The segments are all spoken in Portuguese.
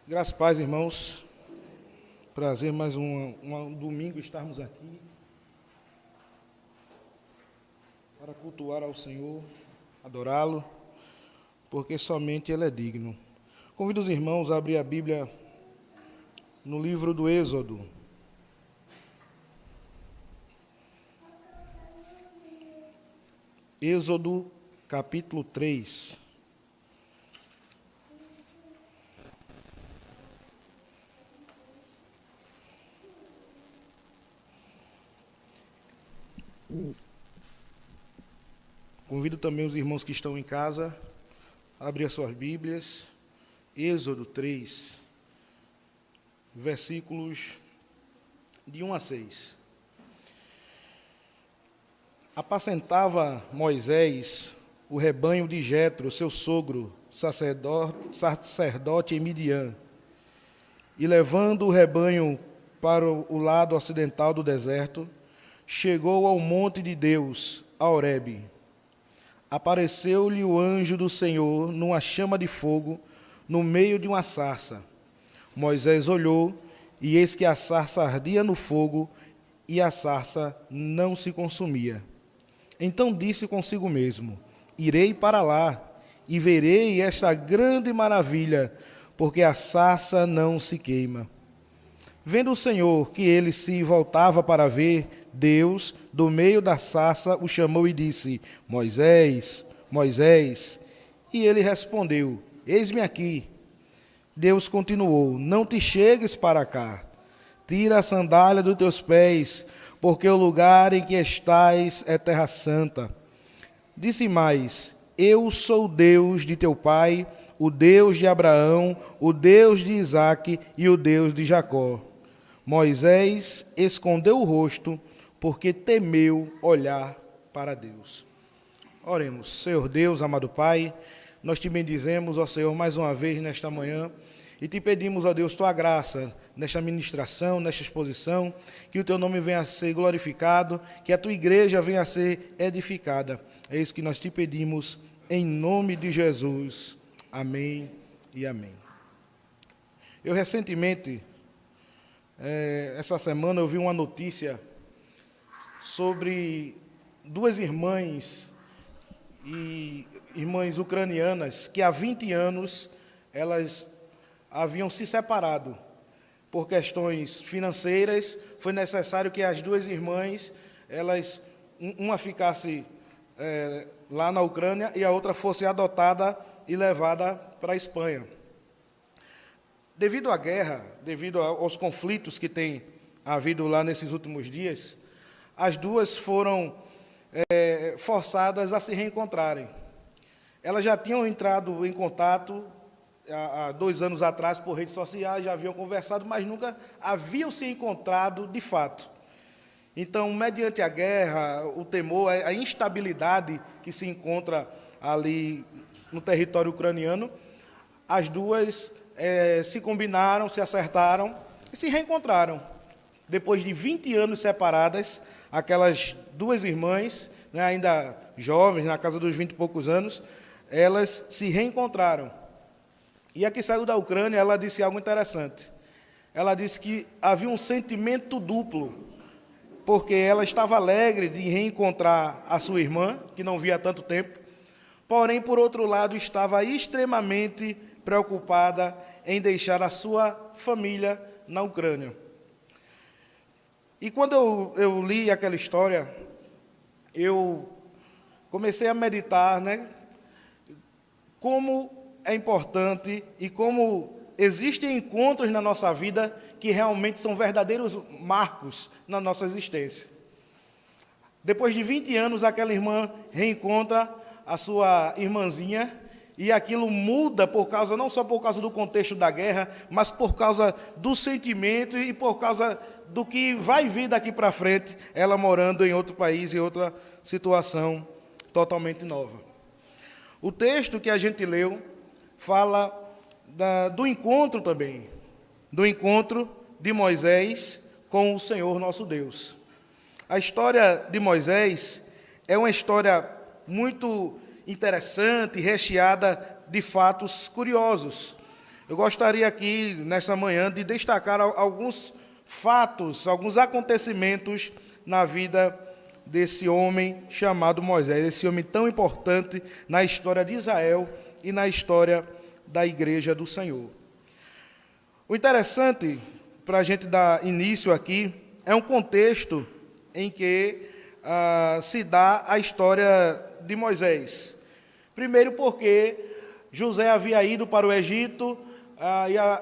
Graças a paz, irmãos. Prazer mais um domingo estarmos aqui para cultuar ao Senhor, adorá-lo, porque somente Ele é digno. Convido os irmãos a abrir a Bíblia no livro do Êxodo. Êxodo, capítulo 3. Convido também os irmãos que estão em casa a abrir as suas Bíblias. Êxodo 3, versículos de 1 a 6. Apacentava Moisés o rebanho de Jetro, seu sogro, sacerdote em Midian, e levando o rebanho para o lado ocidental do deserto, chegou ao monte de Deus, a Horebe. Apareceu-lhe o anjo do Senhor numa chama de fogo, no meio de uma sarça. Moisés olhou, e eis que a sarça ardia no fogo, e a sarça não se consumia. Então disse consigo mesmo: irei para lá, e verei esta grande maravilha, porque a sarça não se queima. Vendo o Senhor que ele se voltava para ver, Deus, do meio da sarça, o chamou e disse: Moisés, Moisés. E ele respondeu: eis-me aqui. Deus continuou: não te chegues para cá. Tira a sandália dos teus pés, porque o lugar em que estás é terra santa. Disse mais: eu sou o Deus de teu pai, o Deus de Abraão, o Deus de Isaque e o Deus de Jacó. Moisés escondeu o rosto, porque temeu olhar para Deus. Oremos. Senhor Deus, amado Pai, nós te bendizemos, ó Senhor, mais uma vez nesta manhã, e te pedimos, ó Deus, tua graça nesta ministração, nesta exposição, que o teu nome venha a ser glorificado, que a tua igreja venha a ser edificada. É isso que nós te pedimos, em nome de Jesus. Amém e amém. Eu recentemente, essa semana, eu vi uma notícia sobre duas irmãs ucranianas que há 20 anos elas haviam se separado por questões financeiras. Foi necessário que as duas irmãs, uma ficasse lá na Ucrânia e a outra fosse adotada e levada para a Espanha. Devido à guerra, devido aos conflitos que tem havido lá nesses últimos dias, as duas foram forçadas a se reencontrarem. Elas já tinham entrado em contato há 2 anos atrás por redes sociais, já haviam conversado, mas nunca haviam se encontrado de fato. Então, mediante a guerra, o temor, a instabilidade que se encontra ali no território ucraniano, as duas se combinaram, se acertaram e se reencontraram. Depois de 20 anos separadas, aquelas duas irmãs, ainda jovens, na casa dos 20 e poucos anos, elas se reencontraram. E a que saiu da Ucrânia, ela disse algo interessante. Ela disse que havia um sentimento duplo, porque ela estava alegre de reencontrar a sua irmã, que não via há tanto tempo, porém, por outro lado, estava extremamente preocupada em deixar a sua família na Ucrânia. E quando eu li aquela história, eu comecei a meditar, como é importante e como existem encontros na nossa vida que realmente são verdadeiros marcos na nossa existência. Depois de 20 anos, aquela irmã reencontra a sua irmãzinha, e aquilo muda não só por causa do contexto da guerra, mas por causa do sentimento e por causa do que vai vir daqui para frente, ela morando em outro país, em outra situação totalmente nova. O texto que a gente leu fala do encontro também, do encontro de Moisés com o Senhor nosso Deus. A história de Moisés é uma história muito interessante, recheada de fatos curiosos. eu gostaria aqui, nessa manhã, de destacar alguns fatos, alguns acontecimentos na vida desse homem chamado Moisés, esse homem tão importante na história de Israel e na história da Igreja do Senhor. O interessante, para a gente dar início aqui, é um contexto em que se dá a história de Moisés. Primeiro porque José havia ido para o Egito,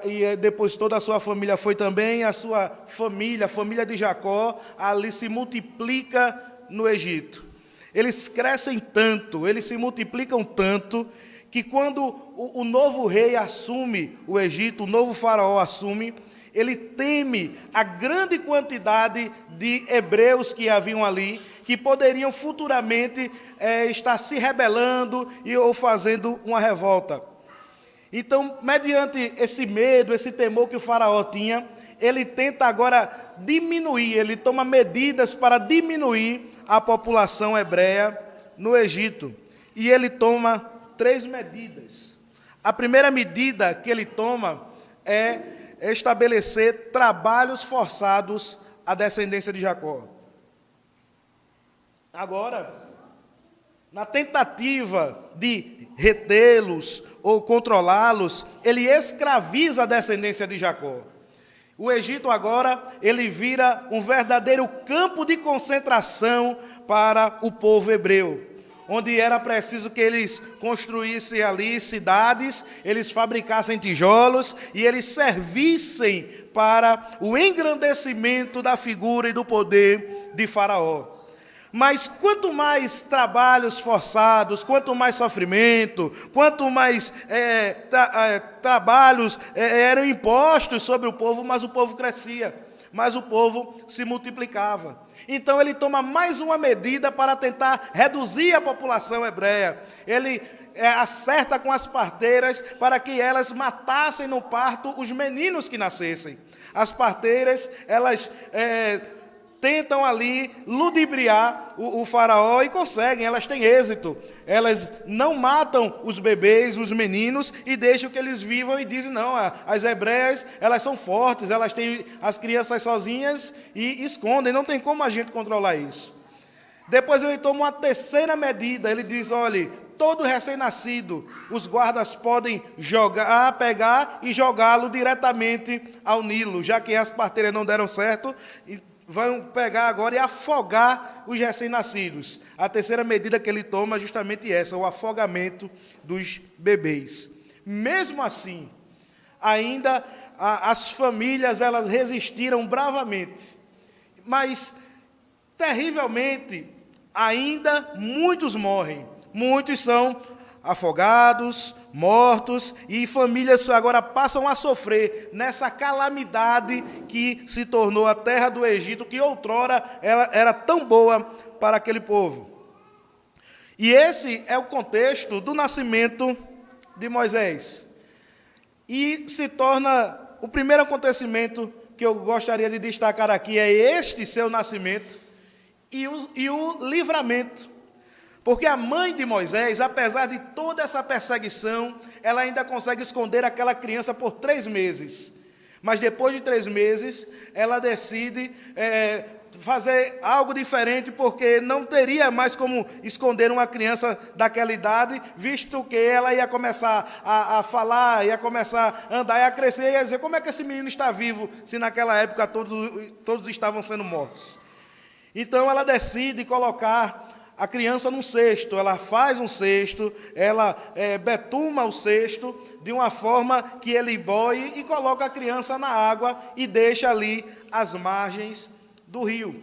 e depois toda a sua família foi também, a sua família, a família de Jacó, ali se multiplica no Egito. Eles crescem tanto, eles se multiplicam tanto, que quando o novo rei assume o Egito, o novo faraó assume, ele teme a grande quantidade de hebreus que haviam ali, que poderiam futuramente estar se rebelando ou fazendo uma revolta. Então, mediante esse medo, esse temor que o faraó tinha, ele tenta agora diminuir, ele toma medidas para diminuir a população hebreia no Egito. E ele toma 3 medidas. A primeira medida que ele toma é estabelecer trabalhos forçados à descendência de Jacó. Agora, na tentativa de retê-los ou controlá-los, ele escraviza a descendência de Jacó. O Egito agora, ele vira um verdadeiro campo de concentração para o povo hebreu, onde era preciso que eles construíssem ali cidades, eles fabricassem tijolos e eles servissem para o engrandecimento da figura e do poder de Faraó. Mas quanto mais trabalhos forçados, quanto mais sofrimento, quanto mais trabalhos eram impostos sobre o povo, mais o povo crescia, mais o povo se multiplicava. Então ele toma mais uma medida para tentar reduzir a população hebreia. Ele acerta com as parteiras para que elas matassem no parto os meninos que nascessem. As parteiras, elas tentam ali ludibriar o faraó e conseguem, elas têm êxito. Elas não matam os bebês, os meninos, e deixam que eles vivam e dizem, não, as hebreias, elas são fortes, elas têm as crianças sozinhas e escondem, não tem como a gente controlar isso. Depois ele toma uma terceira medida, ele diz, olha, todo recém-nascido, os guardas podem pegar e jogá-lo diretamente ao Nilo, já que as parteiras não deram certo, vão pegar agora e afogar os recém-nascidos. A terceira medida que ele toma é justamente essa, o afogamento dos bebês. Mesmo assim, ainda as famílias, elas resistiram bravamente. Mas, terrivelmente, ainda muitos morrem. Muitos são afogados, mortos, e famílias agora passam a sofrer nessa calamidade que se tornou a terra do Egito, que outrora era tão boa para aquele povo. E esse é o contexto do nascimento de Moisés. E se torna o primeiro acontecimento que eu gostaria de destacar aqui, é este seu nascimento e o livramento. Porque a mãe de Moisés, apesar de toda essa perseguição, ela ainda consegue esconder aquela criança por 3 meses. Mas depois de 3 meses, ela decide fazer algo diferente, porque não teria mais como esconder uma criança daquela idade, visto que ela ia começar a falar, ia começar a andar, ia crescer, ia dizer, como é que esse menino está vivo, se naquela época todos estavam sendo mortos? Então ela decide colocar a criança num cesto, ela faz um cesto, ela betuma o cesto de uma forma que ele boie e coloca a criança na água e deixa ali às margens do rio.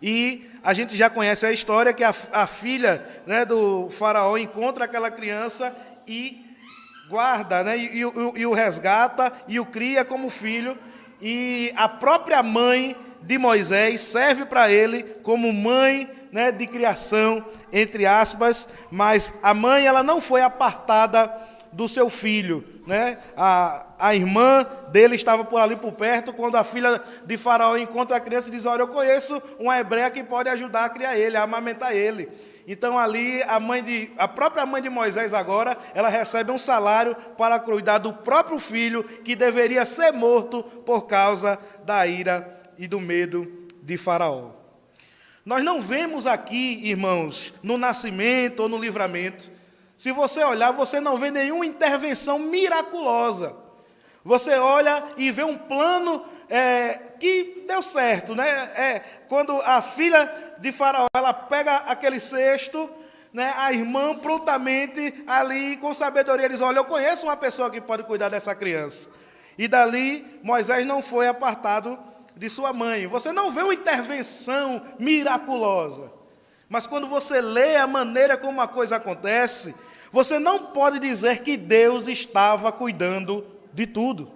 E a gente já conhece a história que a filha, né, do faraó encontra aquela criança e guarda, né, e o resgata e o cria como filho, e a própria mãe de Moisés serve para ele como mãe, né, de criação, entre aspas, mas a mãe, ela não foi apartada do seu filho, né? A irmã dele estava por ali por perto, quando a filha de Faraó encontra a criança e diz, olha, eu conheço uma hebreia que pode ajudar a criar ele, a amamentar ele. Então ali a própria mãe de Moisés agora, ela recebe um salário para cuidar do próprio filho que deveria ser morto por causa da ira e do medo de Faraó. Nós não vemos aqui, irmãos, no nascimento ou no livramento, se você olhar, você não vê nenhuma intervenção miraculosa. Você olha e vê um plano que deu certo, né? Quando a filha de Faraó, ela pega aquele cesto, né? A irmã prontamente ali, com sabedoria, diz: olha, eu conheço uma pessoa que pode cuidar dessa criança. E dali, Moisés não foi apartado de sua mãe. Você não vê uma intervenção miraculosa. Mas quando você lê a maneira como a coisa acontece, você não pode dizer que Deus estava cuidando de tudo.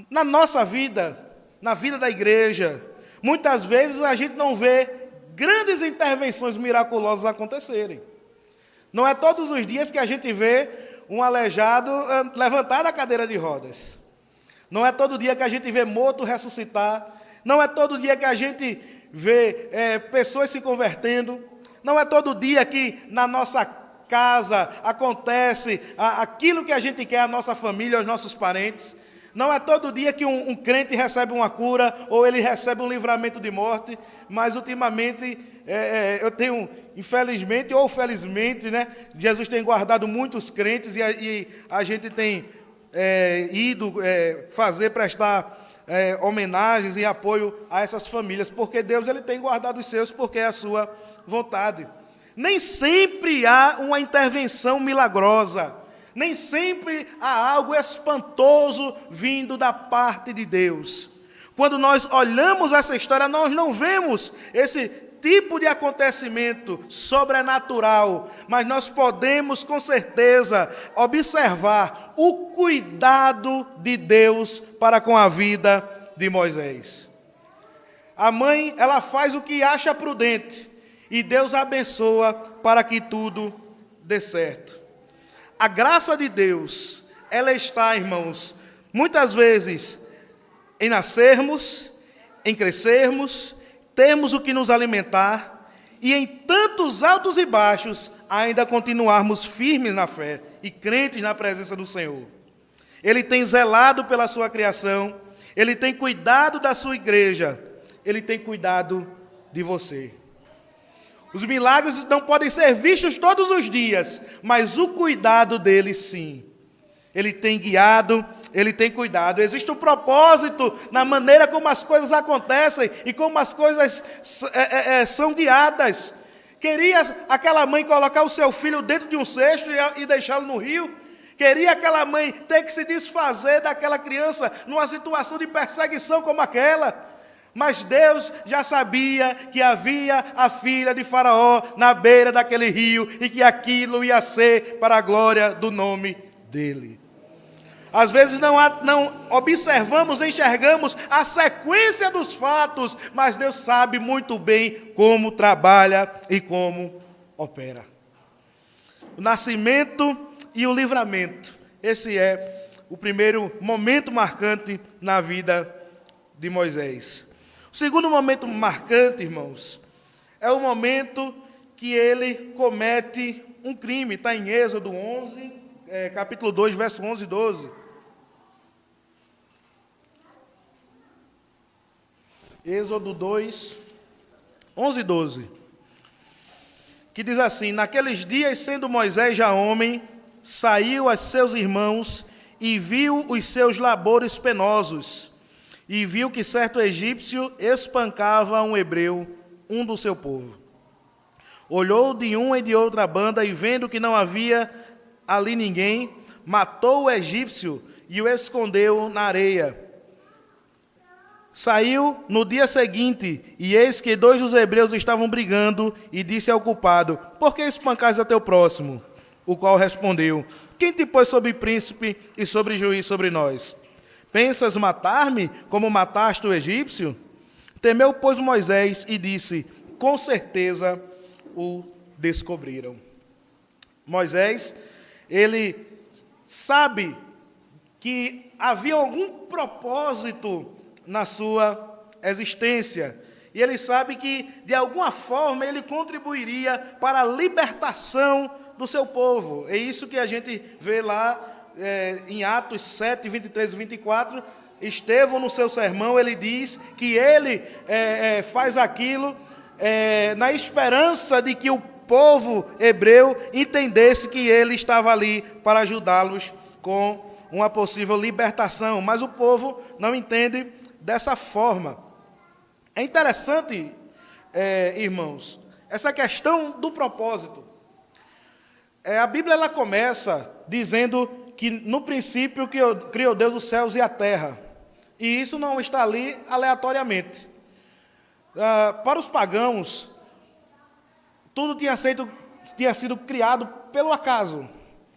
Na nossa vida, na vida da igreja, muitas vezes a gente não vê grandes intervenções miraculosas acontecerem. Não é todos os dias que a gente vê um aleijado levantar da cadeira de rodas. Não é todo dia que a gente vê morto ressuscitar. Não é todo dia que a gente vê pessoas se convertendo. Não é todo dia que na nossa casa acontece aquilo que a gente quer, a nossa família, os nossos parentes. Não é todo dia que um crente recebe uma cura ou ele recebe um livramento de morte. Mas ultimamente eu tenho, infelizmente ou felizmente, né, Jesus tem guardado muitos crentes e a gente tem ido prestar homenagens e apoio a essas famílias, porque Deus ele tem guardado os seus, porque é a sua vontade. Nem sempre há uma intervenção milagrosa, nem sempre há algo espantoso vindo da parte de Deus. Quando nós olhamos essa história, nós não vemos esse tipo de acontecimento sobrenatural, mas nós podemos com certeza observar o cuidado de Deus para com a vida de Moisés. A mãe, ela faz o que acha prudente e Deus abençoa para que tudo dê certo. A graça de Deus, ela está, irmãos, muitas vezes em nascermos, em crescermos, termos o que nos alimentar e em tantos altos e baixos ainda continuarmos firmes na fé e crentes na presença do Senhor. Ele tem zelado pela sua criação, Ele tem cuidado da sua igreja, Ele tem cuidado de você. Os milagres não podem ser vistos todos os dias, mas o cuidado dele sim. Ele tem guiado, ele tem cuidado. Existe um propósito na maneira como as coisas acontecem e como as coisas são guiadas. Queria aquela mãe colocar o seu filho dentro de um cesto e deixá-lo no rio? Queria aquela mãe ter que se desfazer daquela criança numa situação de perseguição como aquela? Mas Deus já sabia que havia a filha de Faraó na beira daquele rio e que aquilo ia ser para a glória do nome dele. Às vezes não observamos, enxergamos a sequência dos fatos, mas Deus sabe muito bem como trabalha e como opera. O nascimento e o livramento. Esse é o primeiro momento marcante na vida de Moisés. O segundo momento marcante, irmãos, é o momento que ele comete um crime. Está em Êxodo 11, capítulo 2, verso 11 e 12. Êxodo 2, 11 e 12. Que diz assim: naqueles dias, sendo Moisés já homem, saiu a seus irmãos e viu os seus labores penosos. E viu que certo egípcio espancava um hebreu, um do seu povo. Olhou de uma e de outra banda, e vendo que não havia ali ninguém, matou o egípcio e o escondeu na areia. Saiu no dia seguinte, e eis que 2 dos hebreus estavam brigando, e disse ao culpado: por que espancais a teu próximo? O qual respondeu: quem te pôs sobre príncipe e sobre juiz sobre nós? Pensas matar-me como mataste o egípcio? Temeu, pois, Moisés e disse: com certeza o descobriram. Moisés, ele sabe que havia algum propósito na sua existência. E ele sabe que, de alguma forma, ele contribuiria para a libertação do seu povo. É isso que a gente vê lá em Atos 7, 23 e 24. Estevão, no seu sermão, ele diz que ele faz aquilo na esperança de que o povo hebreu entendesse que ele estava ali para ajudá-los com uma possível libertação. Mas o povo não entende dessa forma. É interessante, irmãos, essa questão do propósito. A Bíblia ela começa dizendo que no princípio criou Deus os céus e a terra. E isso não está ali aleatoriamente. Para os pagãos, tudo tinha sido criado pelo acaso.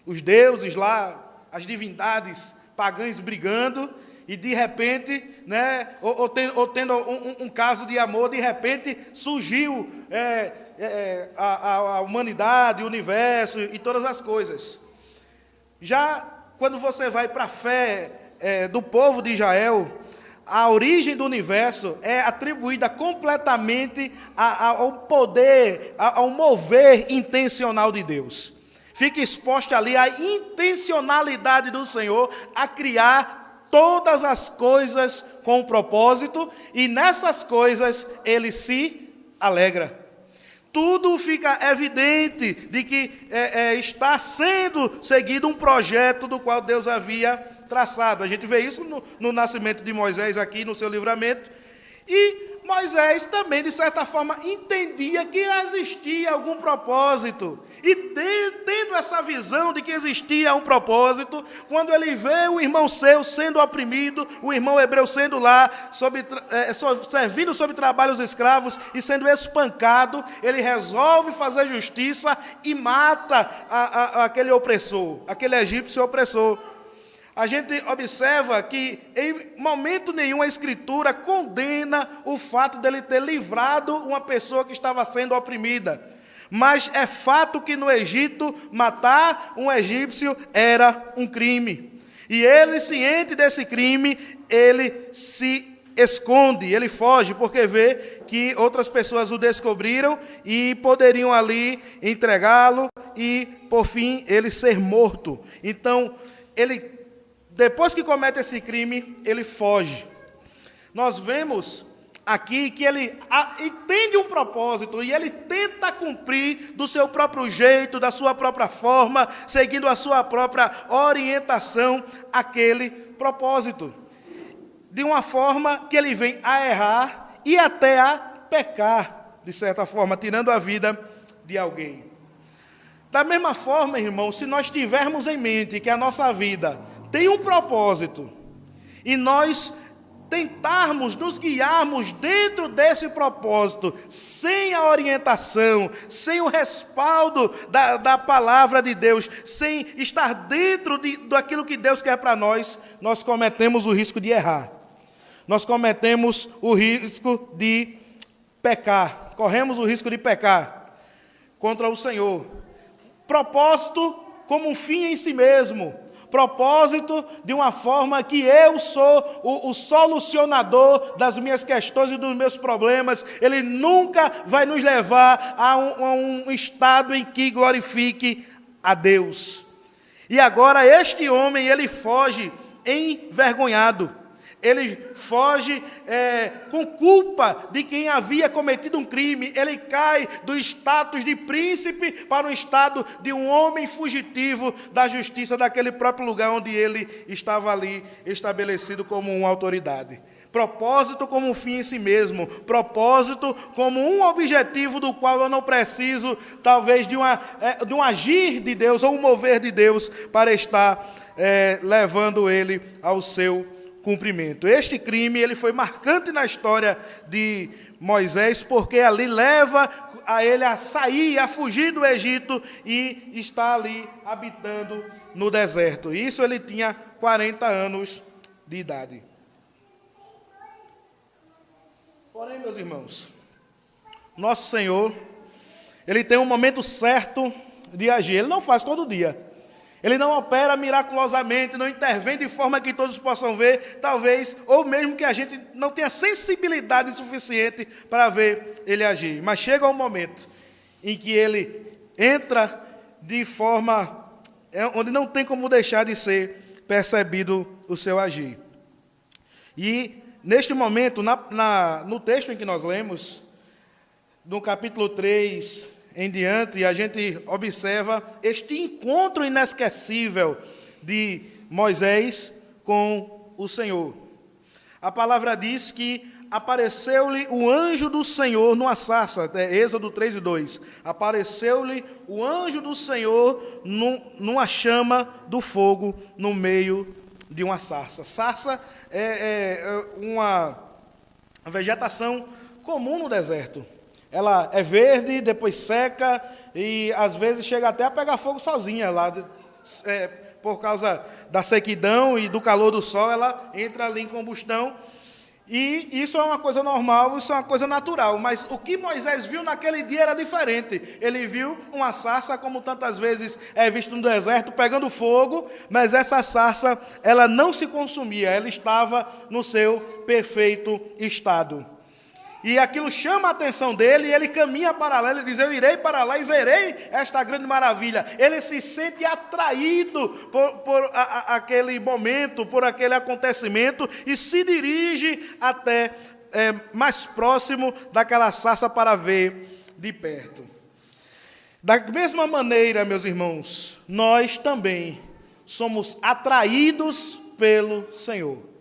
Os deuses lá, as divindades pagãs brigando, e de repente, né, ou tendo um caso de amor, de repente surgiu a humanidade, o universo e todas as coisas. Já quando você vai para a fé do povo de Israel, a origem do universo é atribuída completamente ao poder, ao mover intencional de Deus. Fica exposta ali a intencionalidade do Senhor a criar todas as coisas com um propósito, e nessas coisas Ele se alegra. Tudo fica evidente de que está sendo seguido um projeto do qual Deus havia traçado. A gente vê isso no nascimento de Moisés aqui, no seu livramento. E Moisés também, de certa forma, entendia que existia algum propósito. E tendo essa visão de que existia um propósito, quando ele vê o irmão seu sendo oprimido, o irmão hebreu sendo lá, servindo sob trabalhos escravos e sendo espancado, ele resolve fazer justiça e mata aquele opressor, aquele egípcio opressor. A gente observa que em momento nenhum a Escritura condena o fato dele ter livrado uma pessoa que estava sendo oprimida. Mas é fato que no Egito, matar um egípcio era um crime. E ele, ciente desse crime, ele se esconde, ele foge, porque vê que outras pessoas o descobriram e poderiam ali entregá-lo e, por fim, ele ser morto. Então, depois que comete esse crime, ele foge. Nós vemos aqui que ele entende um propósito e ele tenta cumprir do seu próprio jeito, da sua própria forma, seguindo a sua própria orientação, aquele propósito. De uma forma que ele vem a errar e até a pecar, de certa forma, tirando a vida de alguém. Da mesma forma, irmão, se nós tivermos em mente que a nossa vida tem um propósito, e nós tentarmos nos guiarmos dentro desse propósito, sem a orientação, sem o respaldo da palavra de Deus, sem estar dentro daquilo que Deus quer para nós, nós cometemos o risco de errar. Nós cometemos o risco de pecar, corremos o risco de pecar contra o Senhor. Propósito como um fim em si mesmo. Propósito de uma forma que eu sou o solucionador das minhas questões e dos meus problemas. Ele nunca vai nos levar a um estado em que glorifique a Deus. E agora este homem, ele foge envergonhado. Ele foge com culpa de quem havia cometido um crime. Ele cai do status de príncipe para o estado de um homem fugitivo da justiça daquele próprio lugar onde ele estava ali estabelecido como uma autoridade. Propósito como um fim em si mesmo. Propósito como um objetivo do qual eu não preciso, talvez, de um agir de Deus ou um mover de Deus para estar levando ele ao seu cumprimento. Este crime ele foi marcante na história de Moisés, porque ali leva a ele a sair, a fugir do Egito e está ali habitando no deserto. Isso ele tinha 40 anos de idade. Porém, meus irmãos, nosso Senhor, Ele tem um momento certo de agir. Ele não faz todo dia. Ele não opera miraculosamente, não intervém de forma que todos possam ver, talvez, ou mesmo que a gente não tenha sensibilidade suficiente para ver ele agir. Mas chega um momento em que ele entra de forma onde não tem como deixar de ser percebido o seu agir. E, neste momento, no texto em que nós lemos, no capítulo 3 em diante, a gente observa este encontro inesquecível de Moisés com o Senhor. A palavra diz que apareceu-lhe o anjo do Senhor numa sarça, Êxodo 3:2. Apareceu-lhe o anjo do Senhor numa chama do fogo no meio de uma sarça. Sarça é uma vegetação comum no deserto. Ela é verde, depois seca e às vezes chega até a pegar fogo sozinha lá. Por causa da sequidão e do calor do sol, ela entra ali em combustão. E isso é uma coisa normal, isso é uma coisa natural. Mas o que Moisés viu naquele dia era diferente. Ele viu uma sarça, como tantas vezes é visto no deserto, pegando fogo, mas essa sarça, ela não se consumia, ela estava no seu perfeito estado. E aquilo chama a atenção dele, e ele caminha para lá, ele diz, eu irei para lá e verei esta grande maravilha. Ele se sente atraído por aquele momento, por aquele acontecimento, e se dirige até mais próximo daquela sarça para ver de perto. Da mesma maneira, meus irmãos, nós também somos atraídos pelo Senhor.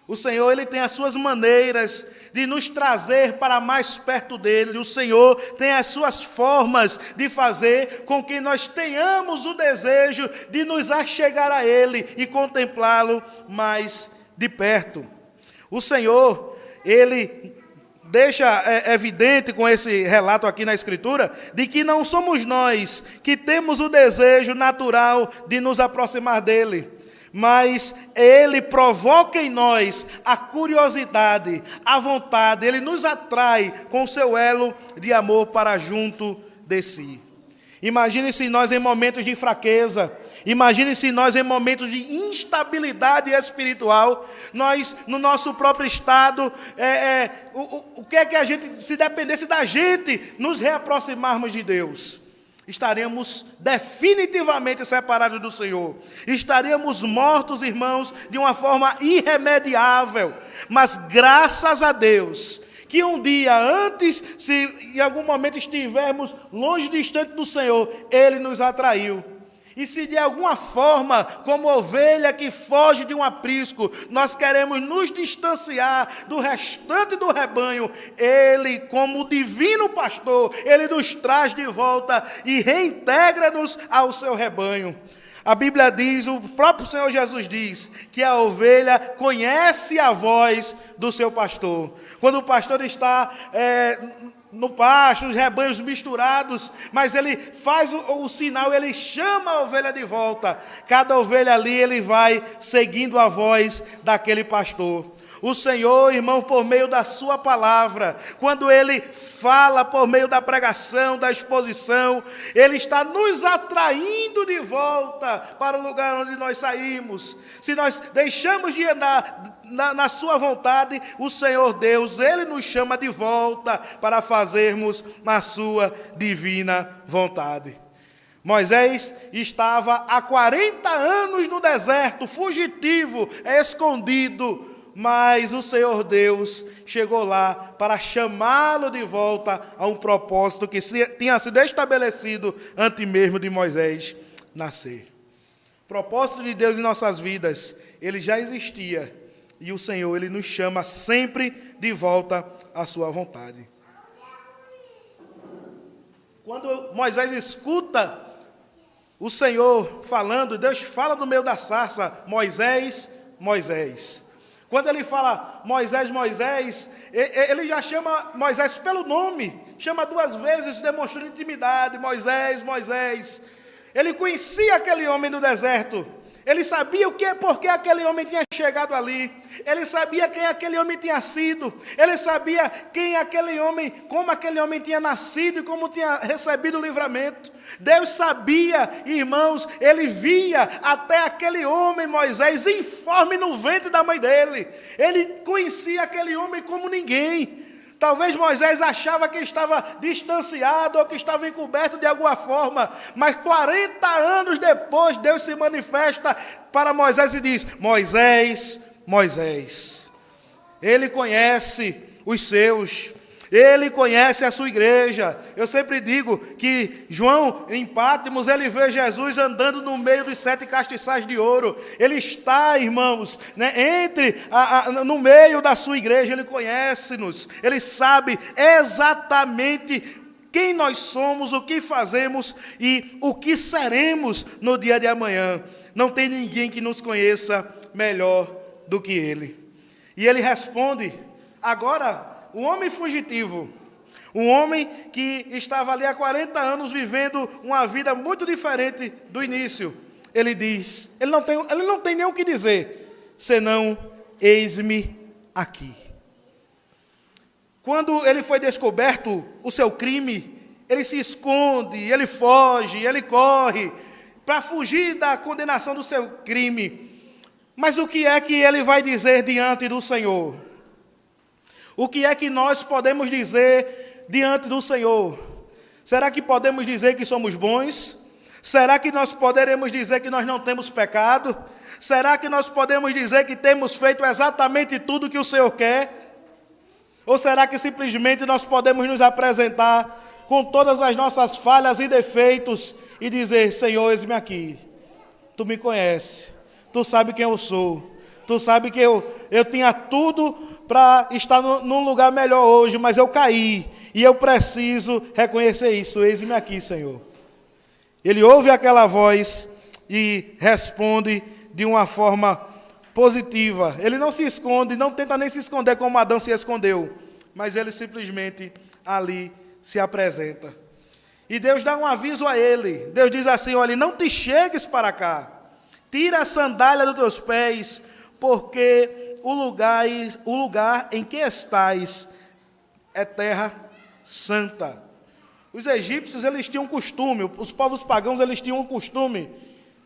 O Senhor, Ele tem as suas maneiras de nos trazer para mais perto dEle. O Senhor tem as suas formas de fazer com que nós tenhamos o desejo de nos achegar a Ele e contemplá-lo mais de perto. O Senhor, Ele deixa evidente com esse relato aqui na Escritura, de que não somos nós que temos o desejo natural de nos aproximar dEle, mas Ele provoca em nós a curiosidade, a vontade, Ele nos atrai com o seu elo de amor para junto de si. Imagine-se nós em momentos de fraqueza, imagine-se nós em momentos de instabilidade espiritual, nós no nosso próprio estado, o que é que a gente, se dependesse da gente, nos reaproximarmos de Deus? Estaremos definitivamente separados do Senhor. Estaremos mortos, irmãos, de uma forma irremediável. Mas graças a Deus, que um dia antes, se em algum momento estivermos longe, distante do Senhor, Ele nos atraiu. E se de alguma forma, como ovelha que foge de um aprisco, nós queremos nos distanciar do restante do rebanho, Ele, como divino pastor, Ele nos traz de volta e reintegra-nos ao seu rebanho. A Bíblia diz, o próprio Senhor Jesus diz, que a ovelha conhece a voz do seu pastor. Quando o pastor está no pasto, os rebanhos misturados, mas ele faz o sinal, ele chama a ovelha de volta. Cada ovelha ali, ele vai seguindo a voz daquele pastor. O Senhor, irmão, por meio da sua palavra, quando Ele fala por meio da pregação, da exposição, Ele está nos atraindo de volta para o lugar onde nós saímos. Se nós deixamos de andar na sua vontade, o Senhor Deus, Ele nos chama de volta para fazermos na sua divina vontade. Moisés estava há 40 anos no deserto, fugitivo, escondido, mas o Senhor Deus chegou lá para chamá-lo de volta a um propósito que tinha sido estabelecido antes mesmo de Moisés nascer. O propósito de Deus em nossas vidas, ele já existia, e o Senhor, ele nos chama sempre de volta à sua vontade. Quando Moisés escuta o Senhor falando, Deus fala no meio da sarça, Moisés, Moisés. Quando ele fala Moisés, Moisés, ele já chama Moisés pelo nome, chama 2 vezes, demonstrando intimidade, Moisés, Moisés. Ele conhecia aquele homem do deserto. Ele sabia por que aquele homem tinha chegado ali. Ele sabia quem aquele homem tinha sido. Ele sabia quem aquele homem, como aquele homem tinha nascido e como tinha recebido o livramento. Deus sabia, irmãos, ele via até aquele homem, Moisés, informe no ventre da mãe dele. Ele conhecia aquele homem como ninguém. Talvez Moisés achava que estava distanciado ou que estava encoberto de alguma forma, mas 40 anos depois Deus se manifesta para Moisés e diz: Moisés, Moisés. Ele conhece os seus, ele conhece a sua igreja. Eu sempre digo que João, em Pátimos, ele vê Jesus andando no meio dos 7 castiçais de ouro. Ele está, irmãos, né, no meio da sua igreja. Ele conhece-nos, ele sabe exatamente quem nós somos, o que fazemos e o que seremos no dia de amanhã. Não tem ninguém que nos conheça melhor do que ele. E ele responde: agora, o homem fugitivo, um homem que estava ali há 40 anos vivendo uma vida muito diferente do início, ele diz, ele não tem nem o que dizer, senão: eis-me aqui. Quando ele foi descoberto o seu crime, ele se esconde, ele foge, ele corre para fugir da condenação do seu crime. Mas o que é que ele vai dizer diante do Senhor? O que é que nós podemos dizer diante do Senhor? Será que podemos dizer que somos bons? Será que nós poderemos dizer que nós não temos pecado? Será que nós podemos dizer que temos feito exatamente tudo que o Senhor quer? Ou será que simplesmente nós podemos nos apresentar com todas as nossas falhas e defeitos e dizer: Senhor, eis-me aqui, Tu me conheces, Tu sabe quem eu sou, Tu sabe que eu tinha tudo para estar num lugar melhor hoje, mas eu caí, e eu preciso reconhecer isso. Eis-me aqui, Senhor. Ele ouve aquela voz e responde de uma forma positiva. Ele não se esconde, não tenta nem se esconder como Adão se escondeu, mas ele simplesmente ali se apresenta. E Deus dá um aviso a ele. Deus diz assim: olha, não te chegues para cá, tira a sandália dos teus pés, porque o lugar em que estás é terra santa. Os egípcios, eles tinham um costume, os povos pagãos, eles tinham um costume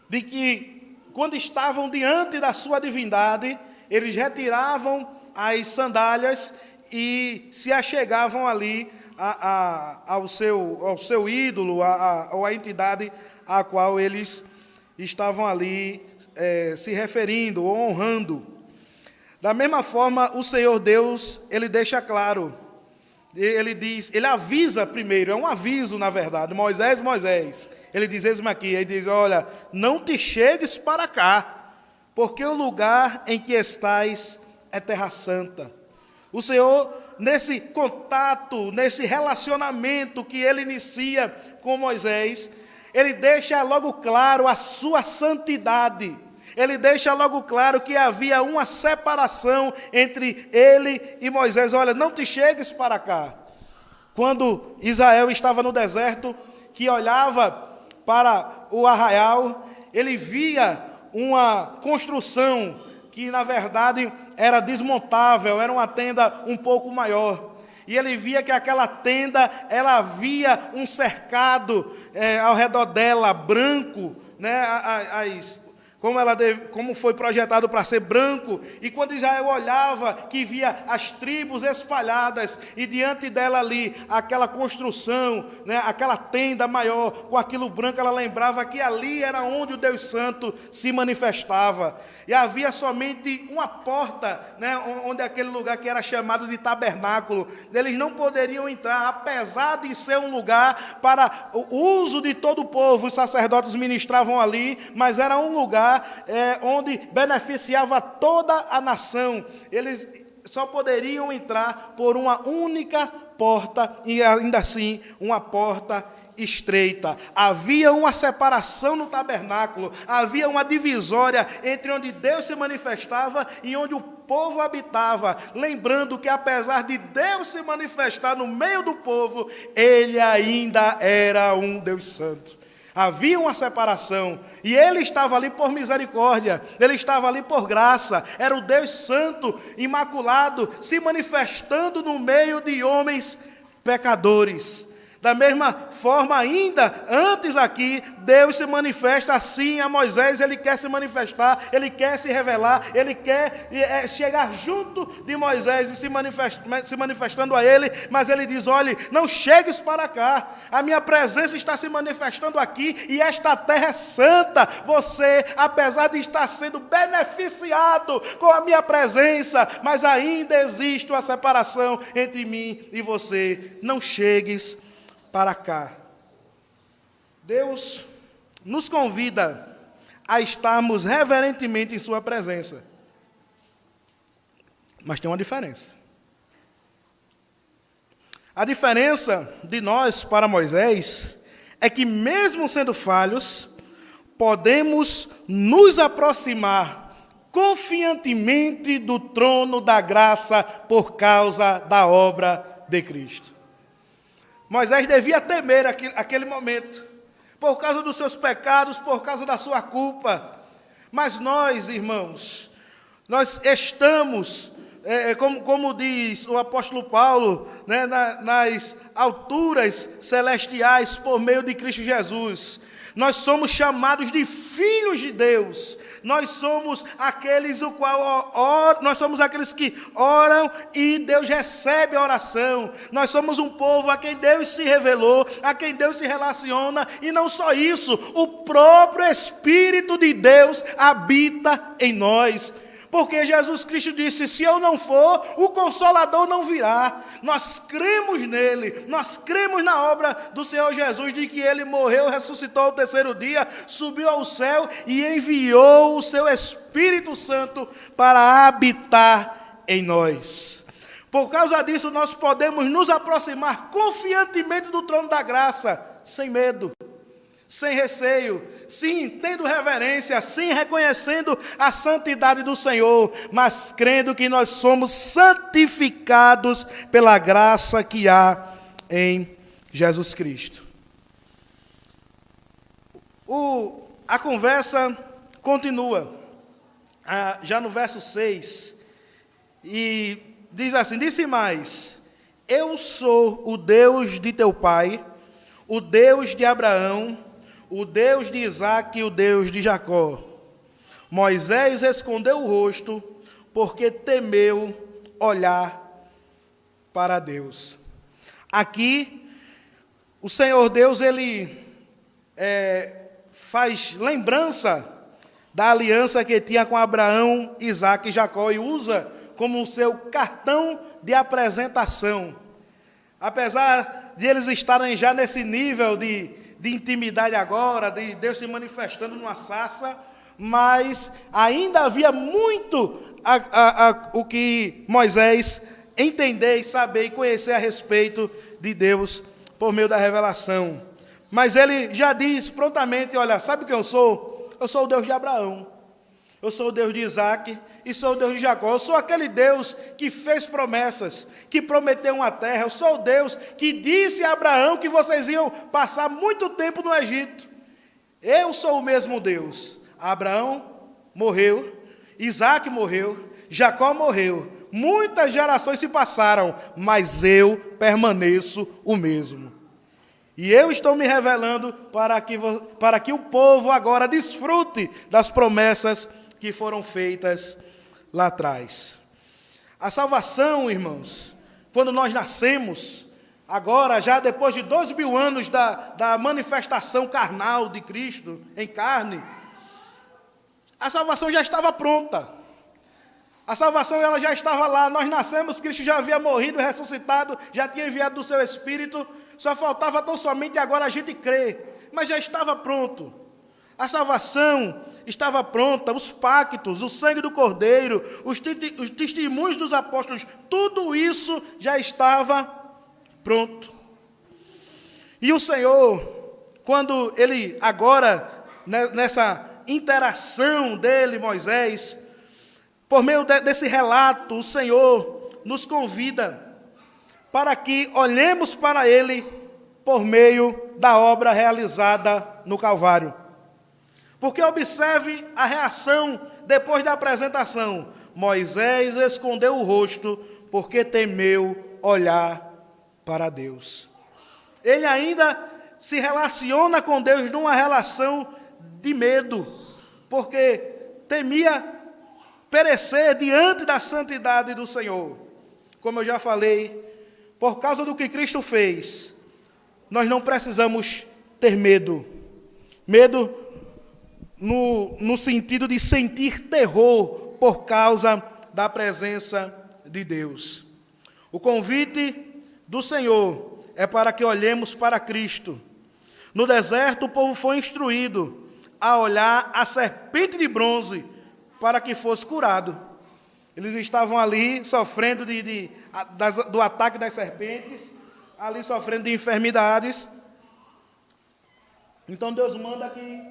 de que, quando estavam diante da sua divindade, eles retiravam as sandálias e se achegavam ali ao seu ídolo, ou à entidade a qual eles estavam ali se referindo ou honrando. Da mesma forma, o Senhor Deus, ele deixa claro, ele diz, ele avisa primeiro, é um aviso na verdade: Moisés, Moisés, ele diz: eis-me aqui, ele diz: olha, não te chegues para cá, porque o lugar em que estás é terra santa. O Senhor, nesse contato, nesse relacionamento que ele inicia com Moisés, ele deixa logo claro a sua santidade. Ele deixa logo claro que havia uma separação entre ele e Moisés. Olha, não te chegues para cá. Quando Israel estava no deserto, que olhava para o arraial, ele via uma construção que, na verdade, era desmontável, era uma tenda um pouco maior. E ele via que aquela tenda, ela havia um cercado ao redor dela, branco, né, como foi projetado para ser branco. E quando Israel olhava, que via as tribos espalhadas, e diante dela ali, aquela construção, né, aquela tenda maior, com aquilo branco, ela lembrava que ali era onde o Deus Santo se manifestava. E havia somente uma porta, né, onde aquele lugar que era chamado de tabernáculo. Eles não poderiam entrar, apesar de ser um lugar para o uso de todo o povo. Os sacerdotes ministravam ali, mas era um lugar onde beneficiava toda a nação. Eles só poderiam entrar por uma única porta, e ainda assim uma porta estreita. Havia uma separação no tabernáculo, havia uma divisória entre onde Deus se manifestava e onde o povo habitava, lembrando que, apesar de Deus se manifestar no meio do povo, ele ainda era um Deus santo. Havia uma separação, e ele estava ali por misericórdia, ele estava ali por graça, era o Deus Santo, imaculado, se manifestando no meio de homens pecadores. Da mesma forma, ainda antes aqui, Deus se manifesta assim a Moisés, ele quer se manifestar, ele quer se revelar, ele quer chegar junto de Moisés e se manifestando a ele, mas ele diz: olhe, não chegues para cá, a minha presença está se manifestando aqui, e esta terra é santa, você, apesar de estar sendo beneficiado com a minha presença, mas ainda existe uma separação entre mim e você, não chegues para cá. Deus nos convida a estarmos reverentemente em sua presença. Mas tem uma diferença. A diferença de nós para Moisés é que, mesmo sendo falhos, podemos nos aproximar confiantemente do trono da graça por causa da obra de Cristo. Moisés devia temer aquele momento, por causa dos seus pecados, por causa da sua culpa. Mas nós, irmãos, nós estamos, como diz o apóstolo Paulo, né, nas alturas celestiais por meio de Cristo Jesus. Nós somos chamados de filhos de Deus. Nós somos aqueles que oram e Deus recebe a oração. Nós somos um povo a quem Deus se revelou, a quem Deus se relaciona, e não só isso, o próprio Espírito de Deus habita em nós. Porque Jesus Cristo disse: se eu não for, o Consolador não virá. Nós cremos nele, nós cremos na obra do Senhor Jesus, de que ele morreu, ressuscitou ao terceiro dia, subiu ao céu e enviou o seu Espírito Santo para habitar em nós. Por causa disso, nós podemos nos aproximar confiantemente do trono da graça, sem medo, sem receio, sim, tendo reverência, sim, reconhecendo a santidade do Senhor, mas crendo que nós somos santificados pela graça que há em Jesus Cristo. A conversa continua, já no verso 6, e diz assim: disse mais: eu sou o Deus de teu pai, o Deus de Abraão, o Deus de Isaque e o Deus de Jacó. Moisés escondeu o rosto, porque temeu olhar para Deus. Aqui, o Senhor Deus, ele faz lembrança da aliança que tinha com Abraão, Isaque e Jacó, e usa como seu cartão de apresentação. Apesar de eles estarem já nesse nível de intimidade agora, de Deus se manifestando numa sarça, mas ainda havia muito o que Moisés entender e saber e conhecer a respeito de Deus por meio da revelação. Mas ele já diz prontamente: olha, sabe quem eu sou? Eu sou o Deus de Abraão, eu sou o Deus de Isaque e sou o Deus de Jacó. Eu sou aquele Deus que fez promessas, que prometeu uma terra. Eu sou o Deus que disse a Abraão que vocês iam passar muito tempo no Egito. Eu sou o mesmo Deus. Abraão morreu, Isaque morreu, Jacó morreu. Muitas gerações se passaram, mas eu permaneço o mesmo. E eu estou me revelando para que o povo agora desfrute das promessas que foram feitas lá atrás. A salvação, irmãos, quando nós nascemos, agora já depois de 2000 anos da manifestação carnal de Cristo em carne, a salvação já estava pronta. A salvação ela já estava lá. Nós nascemos, Cristo já havia morrido, ressuscitado, já tinha enviado do seu Espírito, só faltava tão somente agora a gente crer, mas já estava pronto. A salvação estava pronta, os pactos, o sangue do Cordeiro, os testemunhos dos apóstolos, tudo isso já estava pronto. E o Senhor, quando ele agora, nessa interação dele, Moisés, por meio desse relato, o Senhor nos convida para que olhemos para ele por meio da obra realizada no Calvário. Porque observe a reação depois da apresentação. Moisés escondeu o rosto porque temeu olhar para Deus. Ele ainda se relaciona com Deus numa relação de medo, porque temia perecer diante da santidade do Senhor. Como eu já falei, por causa do que Cristo fez, nós não precisamos ter medo. Medo no sentido de sentir terror por causa da presença de Deus. O convite do Senhor é para que olhemos para Cristo. No deserto, o povo foi instruído a olhar a serpente de bronze para que fosse curado. Eles estavam ali sofrendo do ataque das serpentes, ali sofrendo de enfermidades. Então Deus manda que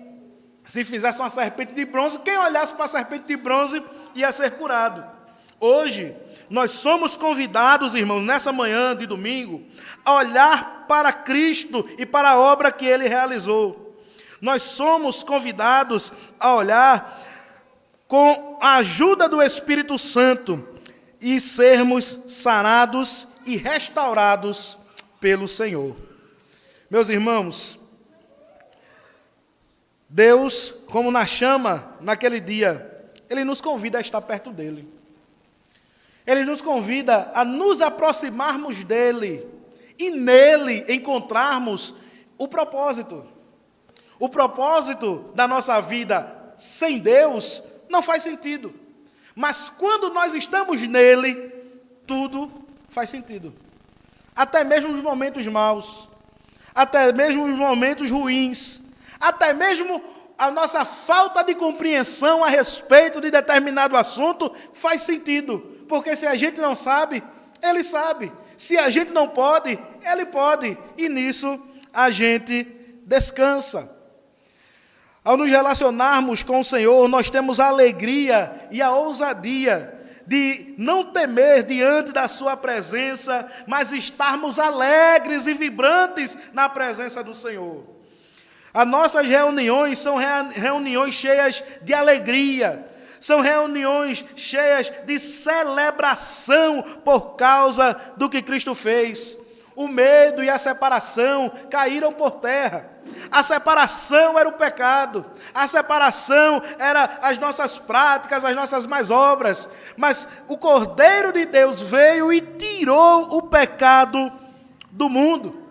se fizesse uma serpente de bronze, quem olhasse para a serpente de bronze ia ser curado. Hoje, nós somos convidados, irmãos, nessa manhã de domingo, a olhar para Cristo e para a obra que Ele realizou. Nós somos convidados a olhar com a ajuda do Espírito Santo e sermos sarados e restaurados pelo Senhor. Meus irmãos, Deus, como na chama, naquele dia, Ele nos convida a estar perto dEle. Ele nos convida a nos aproximarmos dEle e nele encontrarmos o propósito. O propósito da nossa vida sem Deus não faz sentido. Mas quando nós estamos nele, tudo faz sentido. Até mesmo os momentos maus, até mesmo os momentos ruins, até mesmo a nossa falta de compreensão a respeito de determinado assunto faz sentido. Porque se a gente não sabe, Ele sabe. Se a gente não pode, Ele pode. E nisso a gente descansa. Ao nos relacionarmos com o Senhor, nós temos a alegria e a ousadia de não temer diante da sua presença, mas estarmos alegres e vibrantes na presença do Senhor. As nossas reuniões são reuniões cheias de alegria, são reuniões cheias de celebração por causa do que Cristo fez. O medo e a separação caíram por terra. A separação era o pecado. A separação era as nossas práticas, as nossas más obras. Mas o Cordeiro de Deus veio e tirou o pecado do mundo.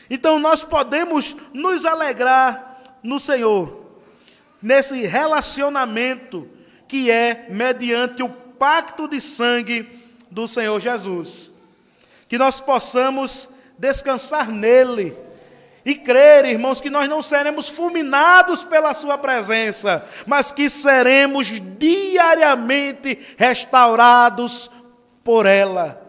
Então nós podemos nos alegrar no Senhor, nesse relacionamento que é mediante o pacto de sangue do Senhor Jesus. Que nós possamos descansar nele e crer, irmãos, que nós não seremos fulminados pela sua presença, mas que seremos diariamente restaurados por ela.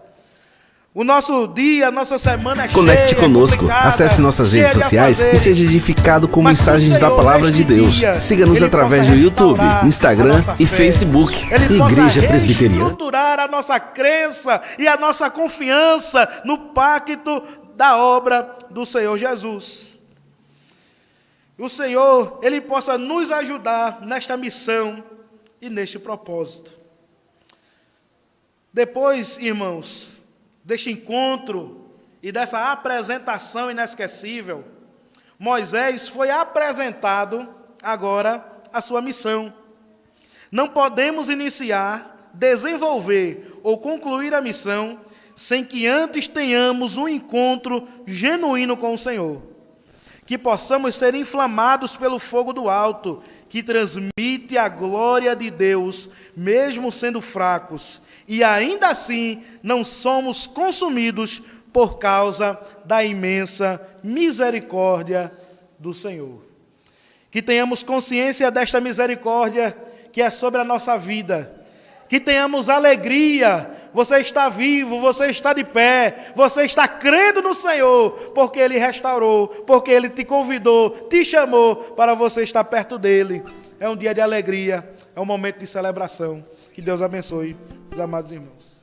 O nosso dia, a nossa semana é Conecte cheia, conosco, acesse nossas redes sociais e seja edificado com mensagens da Palavra de Deus. Siga-nos através do YouTube, Instagram e Facebook. Igreja Presbiteriana. Estruturar a nossa crença e a nossa confiança no pacto da obra do Senhor Jesus. O Senhor, Ele possa nos ajudar nesta missão e neste propósito. Depois, irmãos, deste encontro e dessa apresentação inesquecível, Moisés foi apresentado agora a sua missão. Não podemos iniciar, desenvolver ou concluir a missão sem que antes tenhamos um encontro genuíno com o Senhor. Que possamos ser inflamados pelo fogo do alto, que transmite a glória de Deus, mesmo sendo fracos, e ainda assim não somos consumidos por causa da imensa misericórdia do Senhor. Que tenhamos consciência desta misericórdia que é sobre a nossa vida. Que tenhamos alegria. Você está vivo, você está de pé, você está crendo no Senhor, porque Ele restaurou, porque Ele te convidou, te chamou para você estar perto dEle. É um dia de alegria, é um momento de celebração. Que Deus abençoe os amados irmãos.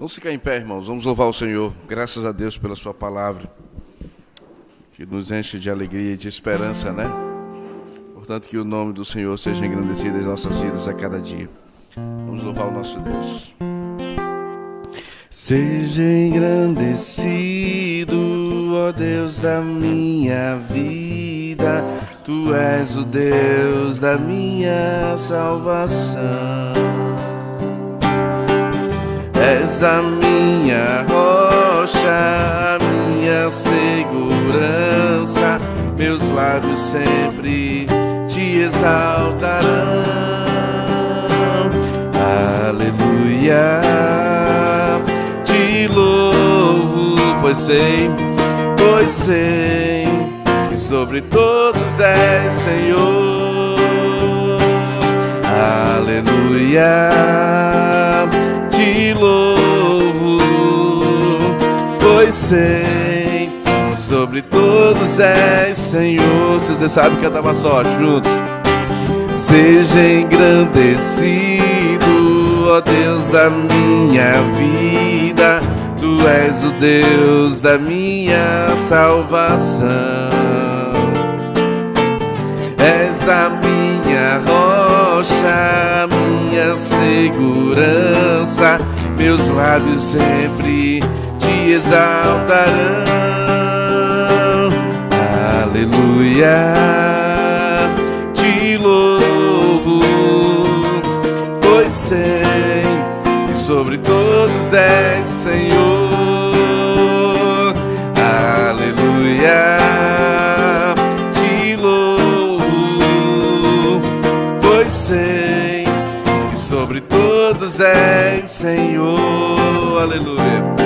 Vamos ficar em pé, irmãos. Vamos louvar o Senhor. Graças a Deus pela sua palavra, que nos enche de alegria e de esperança, né? Portanto, que o nome do Senhor seja engrandecido em nossas vidas a cada dia. Vamos louvar o nosso Deus. Seja engrandecido, ó Deus da minha vida. Tu és o Deus da minha salvação. És a minha rocha, a minha segurança. Meus lábios sempre te exaltarão. Aleluia, te louvo, pois sei que sobre todos és Senhor. Aleluia, te louvo, pois sei que sobre todos és Senhor. Se você sabe, canta uma só, juntos. Seja engrandecido, ó Deus da minha vida. Tu és o Deus da minha salvação. És a minha rocha, a minha segurança. Meus lábios sempre te exaltarão. Aleluia, te louvo, pois sei que sobre todos és Senhor. Aleluia, te louvo, pois sei que sobre todos és Senhor. Aleluia.